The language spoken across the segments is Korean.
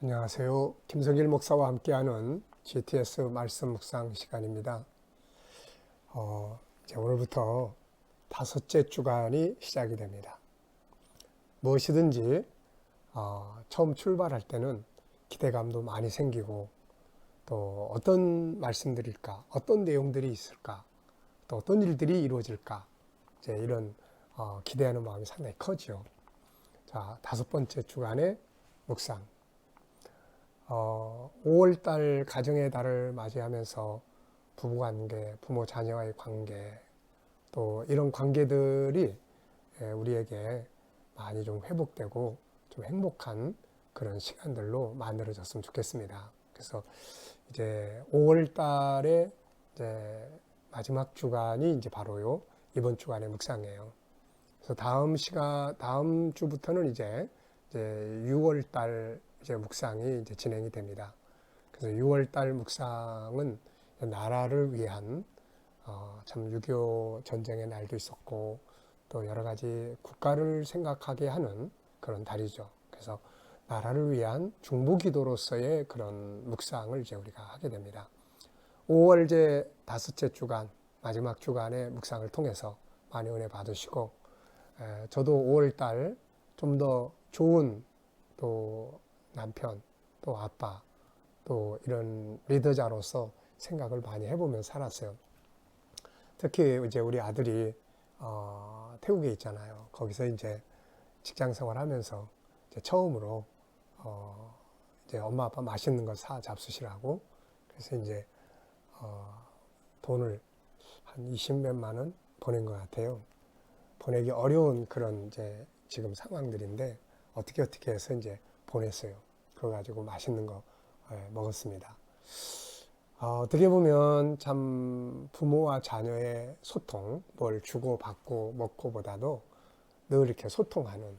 안녕하세요. 김성길 목사와 함께하는 GTS 말씀 묵상 시간입니다. 이제 오늘부터 다섯째 주간이 시작이 됩니다. 무엇이든지 처음 출발할 때는 기대감도 많이 생기고 또 어떤 말씀들일까, 어떤 내용들이 있을까, 또 어떤 일들이 이루어질까 이제 이런 기대하는 마음이 상당히 커지요. 자, 다섯 번째 주간의 묵상. 5월달 가정의 달을 맞이하면서 부부관계, 부모 자녀와의 관계, 또 이런 관계들이 우리에게 많이 좀 회복되고 좀 행복한 그런 시간들로 만들어졌으면 좋겠습니다. 그래서 이제 5월달에 이제 마지막 주간이 이제 바로요 이번 주간의 묵상이에요. 그래서 다음 주부터는 이제 6월달 이제 묵상이 이제 진행이 됩니다. 그래서 6월달 묵상은 나라를 위한 참 6.25 전쟁의 날도 있었고 또 여러 가지 국가를 생각하게 하는 그런 달이죠. 그래서 나라를 위한 중보기도로서의 그런 묵상을 이제 우리가 하게 됩니다. 5월 제 다섯째 주간 마지막 주간의 묵상을 통해서 많이 은혜 받으시고 저도 5월달 좀 더 좋은 또 남편 또 아빠 또 이런 리더자로서 생각을 많이 해보면서 살았어요. 특히 이제 우리 아들이 태국에 있잖아요. 거기서 이제 직장 생활하면서 이제 처음으로 이제 엄마 아빠 맛있는 거 사 잡수시라고 그래서 이제 돈을 한 20몇만 원 보낸 것 같아요. 보내기 어려운 그런 이제 지금 상황들인데 어떻게 해서 이제 보냈어요. 그거 가지고 맛있는 거 먹었습니다. 어떻게 보면 참 부모와 자녀의 소통, 뭘 주고 받고 먹고보다도 늘 이렇게 소통하는.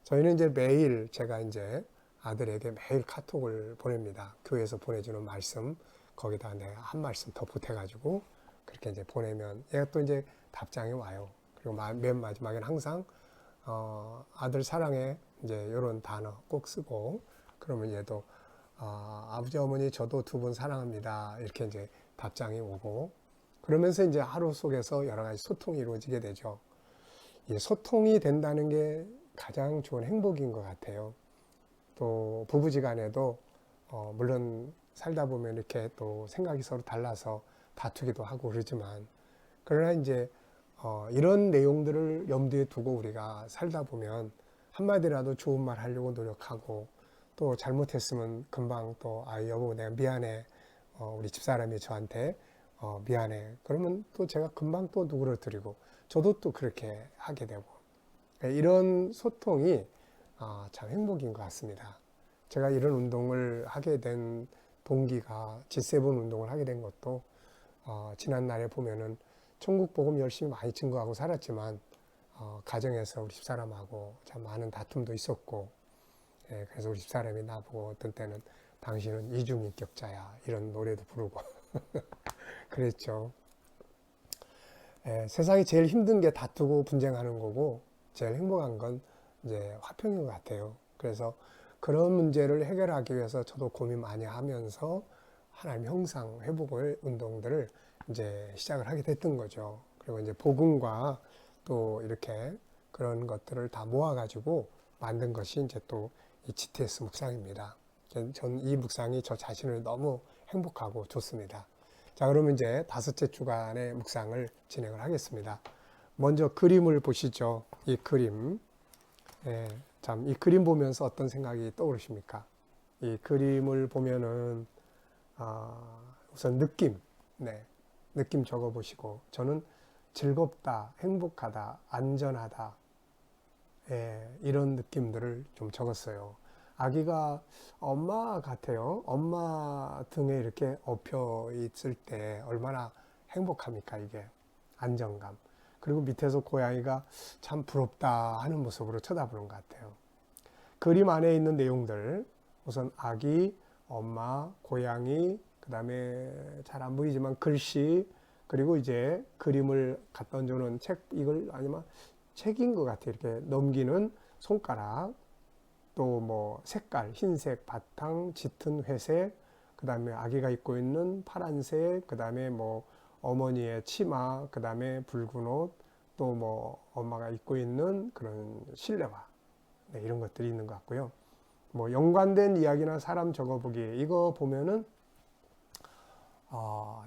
저희는 이제 매일 제가 이제 아들에게 매일 카톡을 보냅니다. 교회에서 보내주는 말씀 거기다 내가 한 말씀 더 보태가지고 그렇게 이제 보내면 얘가 또 이제 답장이 와요. 그리고 맨 마지막에는 항상 아들 사랑해 이제 이런 단어 꼭 쓰고 그러면 얘도 아버지 어머니 저도 두 분 사랑합니다 이렇게 이제 답장이 오고 그러면서 이제 하루 속에서 여러 가지 소통이 이루어지게 되죠. 이 소통이 된다는 게 가장 좋은 행복인 것 같아요. 또 부부지간에도 물론 살다 보면 이렇게 또 생각이 서로 달라서 다투기도 하고 그러지만 그러나 이제 이런 내용들을 염두에 두고 우리가 살다 보면 한마디라도 좋은 말 하려고 노력하고 또 잘못했으면 금방 또 여보 내가 미안해 우리 집사람이 저한테 미안해 그러면 또 제가 금방 또 누구를 드리고 저도 또 그렇게 하게 되고 이런 소통이 참 행복인 것 같습니다. 제가 이런 운동을 하게 된 동기가 G7 운동을 하게 된 것도 지난 날에 보면은 천국 복음 열심히 많이 증거하고 살았지만 가정에서 우리 집사람하고 참 많은 다툼도 있었고 그래서 우리 집사람이 나보고 어떤 때는 당신은 이중인격자야 이런 노래도 부르고 그랬죠. 세상이 제일 힘든 게 다투고 분쟁하는 거고 제일 행복한 건 이제 화평인 것 같아요. 그래서 그런 문제를 해결하기 위해서 저도 고민 많이 하면서 하나님 형상 회복을 운동들을 이제 시작을 하게 됐던 거죠. 그리고 이제 복음과 또 이렇게 그런 것들을 다 모아가지고 만든 것이 이제 또 이 GTS 묵상입니다. 전 이 묵상이 저 자신을 너무 행복하고 좋습니다. 자, 그러면 이제 다섯째 주간의 묵상을 진행을 하겠습니다. 먼저 그림을 보시죠. 이 그림. 참, 이 그림 보면서 어떤 생각이 떠오르십니까? 이 그림을 보면은, 우선 느낌 적어 보시고, 저는 즐겁다, 행복하다, 안전하다, 이런 느낌들을 좀 적었어요. 아기가 엄마 같아요. 엄마 등에 이렇게 엎여 있을 때 얼마나 행복합니까, 이게. 안정감. 그리고 밑에서 고양이가 참 부럽다 하는 모습으로 쳐다보는 것 같아요. 그림 안에 있는 내용들, 우선 아기, 엄마, 고양이, 그 다음에 잘 안 보이지만 글씨, 그리고 이제 그림을 갖다 얹어놓은 책, 이걸 아니면 책인 것 같아요. 이렇게 넘기는 손가락, 또 뭐 색깔, 흰색 바탕, 짙은 회색, 그 다음에 아기가 입고 있는 파란색, 그 다음에 뭐 어머니의 치마, 그 다음에 붉은 옷, 또 뭐 엄마가 입고 있는 그런 실내화, 네, 이런 것들이 있는 것 같고요. 뭐 연관된 이야기나 사람 적어보기, 이거 보면은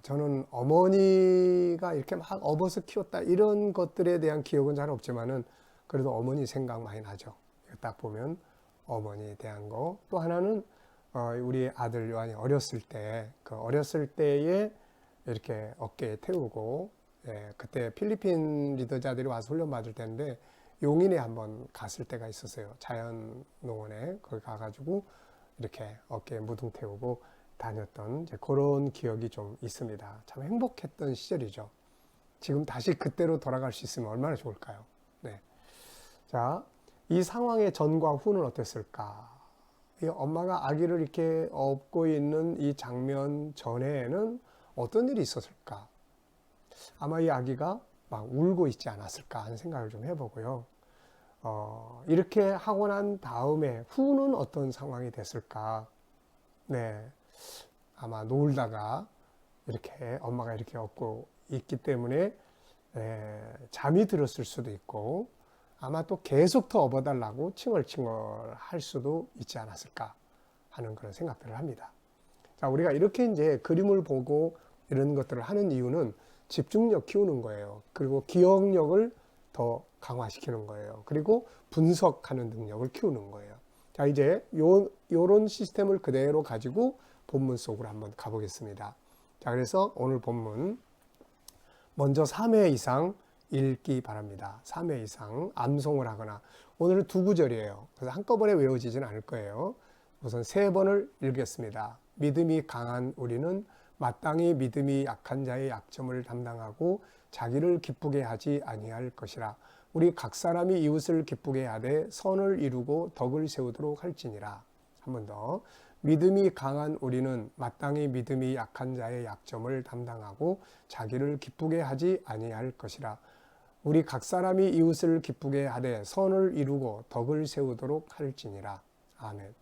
저는 어머니가 이렇게 막 업어서 키웠다 이런 것들에 대한 기억은 잘 없지만은 그래도 어머니 생각 많이 나죠. 딱 보면 어머니에 대한 거. 또 하나는 우리 아들 요한이 어렸을 때, 그 어렸을 때에 이렇게 어깨에 태우고, 예, 그때 필리핀 리더자들이 와서 훈련 받을 때인데 용인에 한번 갔을 때가 있었어요. 자연농원에 거기 가가지고 이렇게 어깨에 무등 태우고 다녔던 이제 그런 기억이 좀 있습니다. 참 행복했던 시절이죠. 지금 다시 그때로 돌아갈 수 있으면 얼마나 좋을까요? 네. 자, 이 상황의 전과 후는 어땠을까? 이 엄마가 아기를 이렇게 업고 있는 이 장면 전에는 어떤 일이 있었을까? 아마 이 아기가 막 울고 있지 않았을까 하는 생각을 좀 해보고요. 이렇게 하고 난 다음에 후는 어떤 상황이 됐을까? 네. 아마 놀다가 이렇게 엄마가 이렇게 업고 있기 때문에 잠이 들었을 수도 있고 아마 또 계속 더 업어달라고 칭얼칭얼 할 수도 있지 않았을까 하는 그런 생각들을 합니다. 자, 우리가 이렇게 이제 그림을 보고 이런 것들을 하는 이유는 집중력 키우는 거예요. 그리고 기억력을 더 강화시키는 거예요. 그리고 분석하는 능력을 키우는 거예요. 자, 이제 요런 시스템을 그대로 가지고 본문 속으로 한번 가보겠습니다. 자, 그래서 오늘 본문 먼저 3회 이상 읽기 바랍니다. 3회 이상 암송을 하거나, 오늘은 두 구절이에요. 그래서 한꺼번에 외워지진 않을 거예요. 우선 3번을 읽겠습니다. 믿음이 강한 우리는 마땅히 믿음이 약한 자의 약점을 담당하고 자기를 기쁘게 하지 아니할 것이라. 우리 각 사람이 이웃을 기쁘게 하되 선을 이루고 덕을 세우도록 할지니라. 한 번 더. 믿음이 강한 우리는 마땅히 믿음이 약한 자의 약점을 담당하고 자기를 기쁘게 하지 아니할 것이라. 우리 각 사람이 이웃을 기쁘게 하되 선을 이루고 덕을 세우도록 할지니라. 아멘.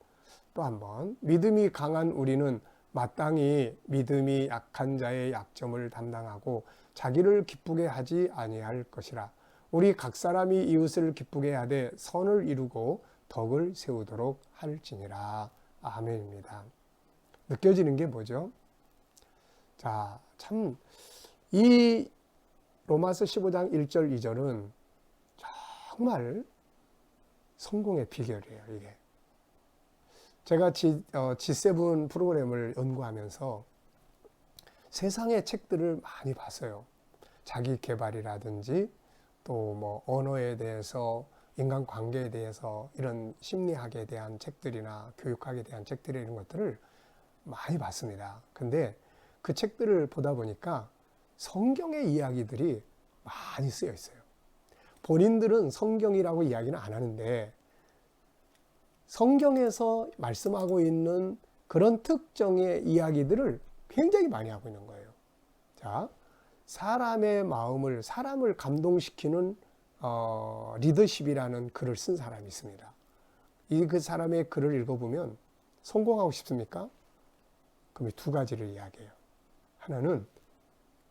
또 한 번. 믿음이 강한 우리는 마땅히 믿음이 약한 자의 약점을 담당하고 자기를 기쁘게 하지 아니할 것이라. 우리 각 사람이 이웃을 기쁘게 하되 선을 이루고 덕을 세우도록 할지니라. 아멘입니다. 느껴지는 게 뭐죠? 자, 참 이 로마서 15장 1절 2절은 정말 성공의 비결이에요. 이게 제가 G7 프로그램을 연구하면서 세상의 책들을 많이 봤어요. 자기 개발이라든지 또 뭐 언어에 대해서, 인간관계에 대해서, 이런 심리학에 대한 책들이나 교육학에 대한 책들, 이런 것들을 많이 봤습니다. 근데 그 책들을 보다 보니까 성경의 이야기들이 많이 쓰여 있어요. 본인들은 성경이라고 이야기는 안 하는데 성경에서 말씀하고 있는 그런 특정의 이야기들을 굉장히 많이 하고 있는 거예요. 자, 사람의 마음을, 사람을 감동시키는 리더십이라는 글을 쓴 사람이 있습니다. 그 사람의 글을 읽어보면 성공하고 싶습니까? 그럼 두 가지를 이야기해요. 하나는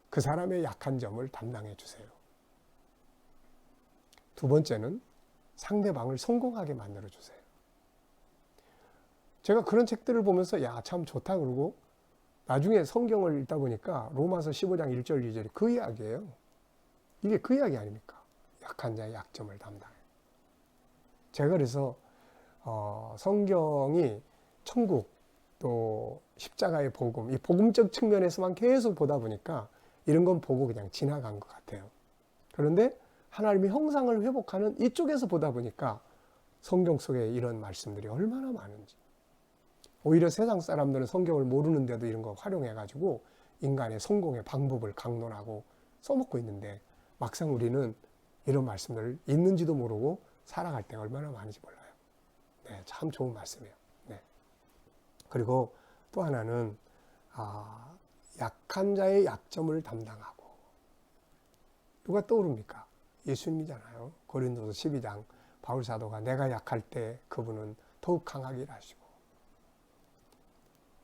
그 사람의 약한 점을 담당해 주세요. 두 번째는 상대방을 성공하게 만들어 주세요. 제가 그런 책들을 보면서 야, 참 좋다 그러고 나중에 성경을 읽다 보니까 로마서 15장 1절 2절이 그 이야기예요. 이게 그 이야기 아닙니까? 약한 자의 약점을 담당해. 제가 그래서 성경이 천국 또 십자가의 복음, 이 복음적 측면에서만 계속 보다 보니까 이런 건 보고 그냥 지나간 것 같아요. 그런데 하나님의 형상을 회복하는 이쪽에서 보다 보니까 성경 속에 이런 말씀들이 얼마나 많은지. 오히려 세상 사람들은 성경을 모르는데도 이런 거 활용해가지고 인간의 성공의 방법을 강론하고 써먹고 있는데 막상 우리는 이런 말씀들을 있는지도 모르고 살아갈 때가 얼마나 많은지 몰라요. 네, 참 좋은 말씀이에요. 네. 그리고 또 하나는 약한 자의 약점을 담당하고. 누가 떠오릅니까? 예수님이잖아요. 고린도서 12장 바울 사도가 내가 약할 때 그분은 더욱 강하게 일하시고.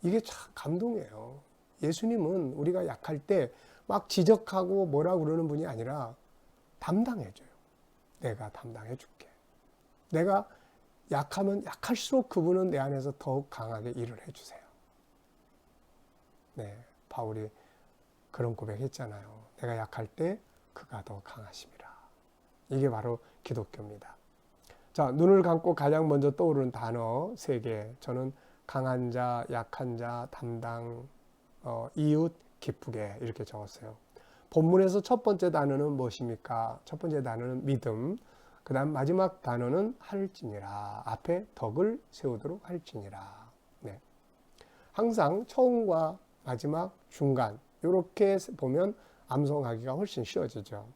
이게 참 감동이에요. 예수님은 우리가 약할 때 막 지적하고 뭐라 그러는 분이 아니라 담당해줘요. 내가 담당해 줄게. 내가 약하면 약할수록 그분은 내 안에서 더욱 강하게 일을 해주세요. 네, 바울이 그런 고백했잖아요. 내가 약할 때 그가 더 강하심이라. 이게 바로 기독교입니다. 자, 눈을 감고 가장 먼저 떠오르는 단어 3개. 저는 강한 자, 약한 자, 담당, 이웃, 기쁘게 이렇게 적었어요. 본문에서 첫 번째 단어는 무엇입니까? 첫 번째 단어는 믿음. 그 다음 마지막 단어는 할지니라. 앞에 덕을 세우도록 할지니라. 네. 항상 처음과 마지막, 중간 이렇게 보면 암송하기가 훨씬 쉬워지죠.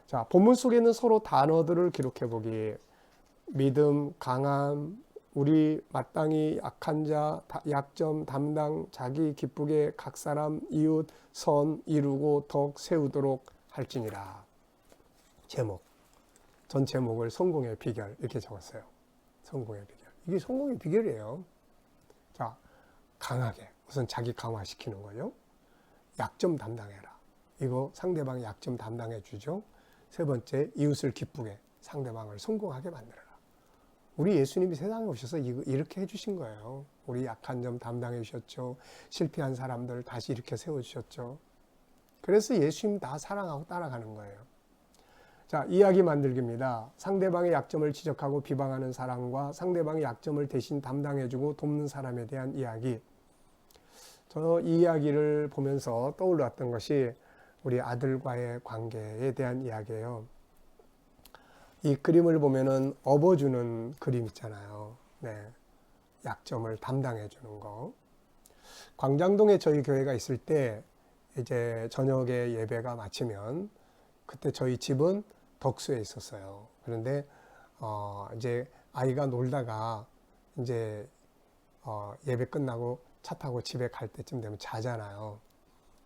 자, 본문 속에는 서로 단어들을 기록해 보기. 믿음, 강함, 우리 마땅히 약한 자, 약점, 담당, 자기 기쁘게 각 사람, 이웃, 선, 이루고 덕 세우도록 할지니라. 제목. 전 제목을 성공의 비결 이렇게 적었어요. 성공의 비결. 이게 성공의 비결이에요. 자, 강하게. 우선 자기 강화시키는 거죠. 약점 담당해라. 이거 상대방의 약점 담당해 주죠. 세 번째, 이웃을 기쁘게. 상대방을 성공하게 만들어라. 우리 예수님이 세상에 오셔서 이렇게 해주신 거예요. 우리 약한 점 담당해 주셨죠. 실패한 사람들 다시 이렇게 세워주셨죠. 그래서 예수님 다 사랑하고 따라가는 거예요. 자, 이야기 만들기입니다. 상대방의 약점을 지적하고 비방하는 사람과 상대방의 약점을 대신 담당해주고 돕는 사람에 대한 이야기. 저 이 이야기를 보면서 떠올랐던 것이 우리 아들과의 관계에 대한 이야기예요. 이 그림을 보면은 업어주는 그림 있잖아요. 네, 약점을 담당해 주는 거. 광장동에 저희 교회가 있을 때 이제 저녁에 예배가 마치면 그때 저희 집은 덕수에 있었어요. 그런데 이제 아이가 놀다가 이제 예배 끝나고 차 타고 집에 갈 때쯤 되면 자잖아요.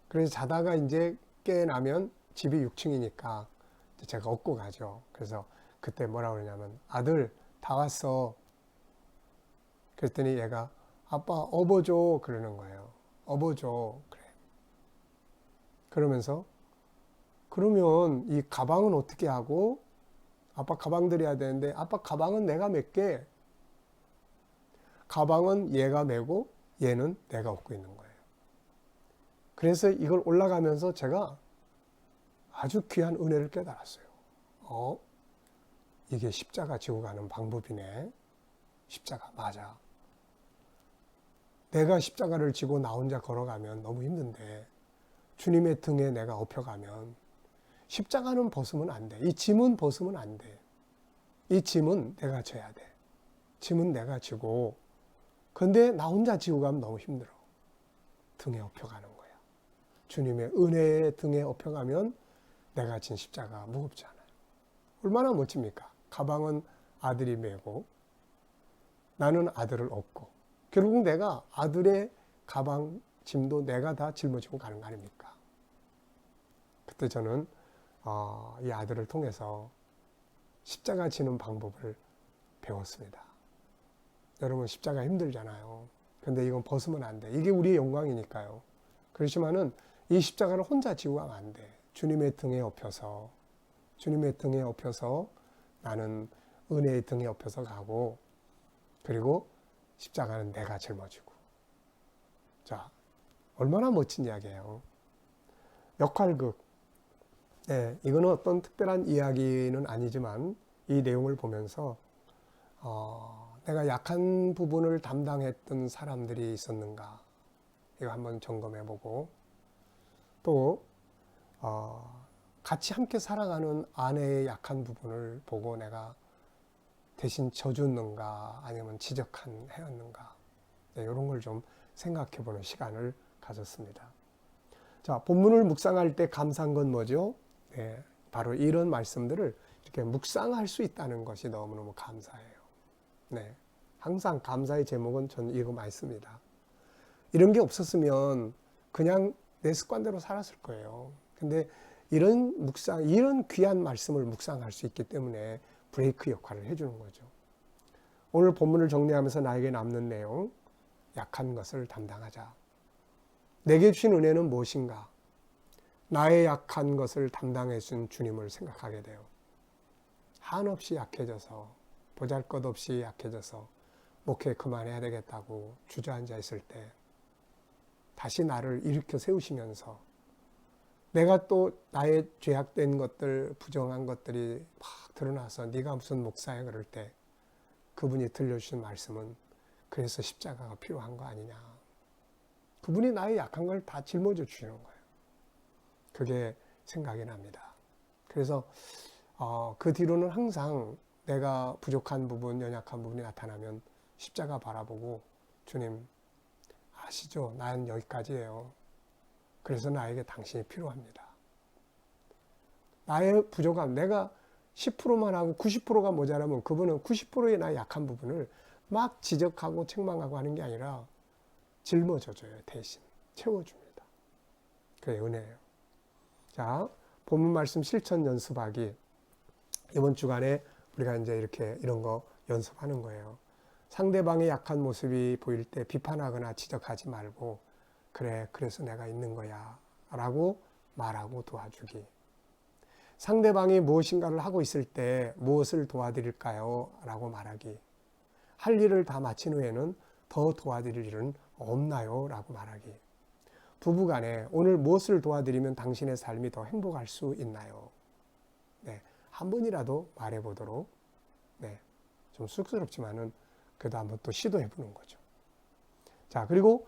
그래서 자다가 이제 깨나면 집이 6층이니까 제가 업고 가죠. 그래서 그때 뭐라 그러냐면 아들 다 왔어. 그랬더니 얘가 아빠 업어줘 그러는 거예요. 업어줘 그래. 그러면서 그러면 이 가방은 어떻게 하고 아빠 가방 드려야 되는데 아빠 가방은 내가 맬게. 가방은 얘가 메고 얘는 내가 업고 있는 거예요. 그래서 이걸 올라가면서 제가 아주 귀한 은혜를 깨달았어요. 이게 십자가 지고 가는 방법이네. 십자가 맞아. 내가 십자가를 지고 나 혼자 걸어가면 너무 힘든데 주님의 등에 내가 업혀가면 십자가는 벗으면 안 돼. 이 짐은 벗으면 안 돼. 이 짐은 내가 져야 돼. 짐은 내가 지고 근데 나 혼자 지고 가면 너무 힘들어. 등에 업혀가는 거야. 주님의 은혜의 등에 업혀가면 내가 진 십자가 무겁지 않아요. 얼마나 멋집니까? 가방은 아들이 메고 나는 아들을 업고 결국 내가 아들의 가방 짐도 내가 다 짊어지고 가는 거 아닙니까? 그때 저는 이 아들을 통해서 십자가 지는 방법을 배웠습니다. 여러분 십자가 힘들잖아요. 근데 이건 벗으면 안 돼. 이게 우리의 영광이니까요. 그렇지만은 이 십자가를 혼자 지고 가면 안 돼. 주님의 등에 업혀서 나는 은혜의 등에 업혀서 가고 그리고 십자가는 내가 짊어지고. 자, 얼마나 멋진 이야기예요. 역할극. 네, 이거는 어떤 특별한 이야기는 아니지만 이 내용을 보면서 내가 약한 부분을 담당했던 사람들이 있었는가 이거 한번 점검해보고 또 같이 함께 살아가는 아내의 약한 부분을 보고 내가 대신 져줬는가 아니면 지적한 해였는가 네, 이런 걸 좀 생각해보는 시간을 가졌습니다. 자, 본문을 묵상할 때 감사한 건 뭐죠? 네, 바로 이런 말씀들을 이렇게 묵상할 수 있다는 것이 너무너무 감사해요. 네, 항상 감사의 제목은 저는 이거 많습니다. 이런 게 없었으면 그냥 내 습관대로 살았을 거예요. 근데 이런 귀한 말씀을 묵상할 수 있기 때문에 브레이크 역할을 해주는 거죠. 오늘 본문을 정리하면서 나에게 남는 내용, 약한 것을 담당하자. 내게 주신 은혜는 무엇인가? 나의 약한 것을 담당해 준 주님을 생각하게 돼요. 한없이 약해져서, 보잘것없이 약해져서 목회 그만해야 되겠다고 주저앉아 있을 때 다시 나를 일으켜 세우시면서 내가 또 나의 죄악된 것들, 부정한 것들이 막 드러나서 네가 무슨 목사야 그럴 때 그분이 들려주신 말씀은 그래서 십자가가 필요한 거 아니냐. 그분이 나의 약한 걸 다 짊어져 주시는 거예요. 그게 생각이 납니다. 그래서 그 뒤로는 항상 내가 부족한 부분, 연약한 부분이 나타나면 십자가 바라보고 주님 아시죠? 난 여기까지예요. 그래서 나에게 당신이 필요합니다. 나의 부족함, 내가 10%만 하고 90%가 모자라면 그분은 90%의 나의 약한 부분을 막 지적하고 책망하고 하는 게 아니라 짊어져줘요. 대신 채워줍니다. 그게 은혜예요. 자, 본문 말씀 실천 연습하기. 이번 주간에 우리가 이제 이렇게 이런 거 연습하는 거예요. 상대방의 약한 모습이 보일 때 비판하거나 지적하지 말고 그래, 그래서 내가 있는 거야 라고 말하고 도와주기. 상대방이 무엇인가를 하고 있을 때 무엇을 도와드릴까요? 라고 말하기. 할 일을 다 마친 후에는 더 도와드릴 일은 없나요? 라고 말하기. 부부간에 오늘 무엇을 도와드리면 당신의 삶이 더 행복할 수 있나요? 네, 한 번이라도 말해보도록, 네, 좀 쑥스럽지만은 그래도 한번 또 시도해보는 거죠. 자, 그리고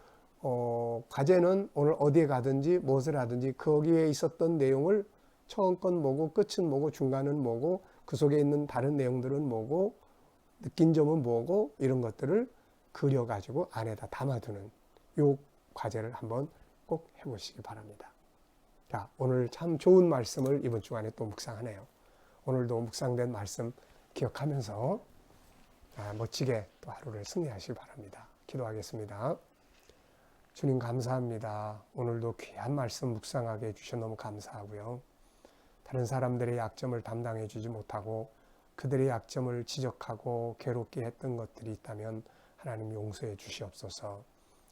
과제는 오늘 어디에 가든지 무엇을 하든지 거기에 있었던 내용을 처음 건 뭐고 끝은 뭐고 중간은 뭐고 그 속에 있는 다른 내용들은 뭐고 느낀 점은 뭐고 이런 것들을 그려가지고 안에다 담아두는 요 과제를 한번 꼭 해보시기 바랍니다. 자, 오늘 참 좋은 말씀을 이번 주간에 또 묵상하네요. 오늘도 묵상된 말씀 기억하면서 멋지게 또 하루를 승리하시기 바랍니다. 기도하겠습니다. 주님 감사합니다. 오늘도 귀한 말씀 묵상하게 해주셔서 너무 감사하고요. 다른 사람들의 약점을 담당해 주지 못하고 그들의 약점을 지적하고 괴롭게 했던 것들이 있다면 하나님 용서해 주시옵소서.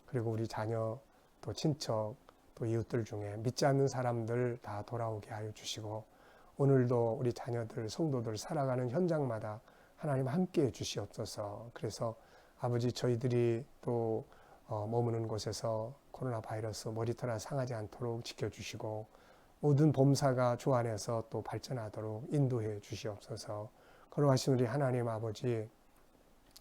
그리고 우리 자녀 또 친척 또 이웃들 중에 믿지 않는 사람들 다 돌아오게 하여 주시고 오늘도 우리 자녀들 성도들 살아가는 현장마다 하나님 함께해 주시옵소서. 그래서 아버지 저희들이 또 머무는 곳에서 코로나 바이러스 머리털 상하지 않도록 지켜주시고 모든 범사가 주 안에서 또 발전하도록 인도해 주시옵소서. 거룩하신 우리 하나님 아버지,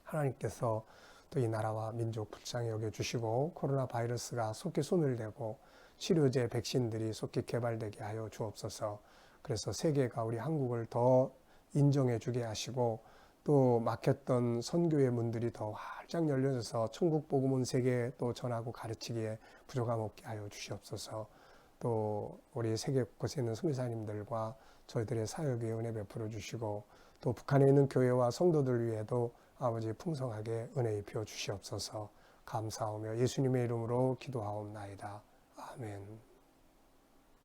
하나님께서 또 이 나라와 민족 불쌍히 여겨주시고 코로나 바이러스가 속히 손을 대고 치료제 백신들이 속히 개발되게 하여 주옵소서. 그래서 세계가 우리 한국을 더 인정해 주게 하시고 또 막혔던 선교의 문들이 더 활짝 열려져서 천국 복음은 세계에 또 전하고 가르치기에 부족함 없게 하여 주시옵소서. 또 우리 세계 곳에 있는 선교사님들과 저희들의 사역에 은혜 베풀어 주시고 또 북한에 있는 교회와 성도들 위에도 아버지 풍성하게 은혜 입혀 주시옵소서. 감사하며 예수님의 이름으로 기도하옵나이다. 아멘.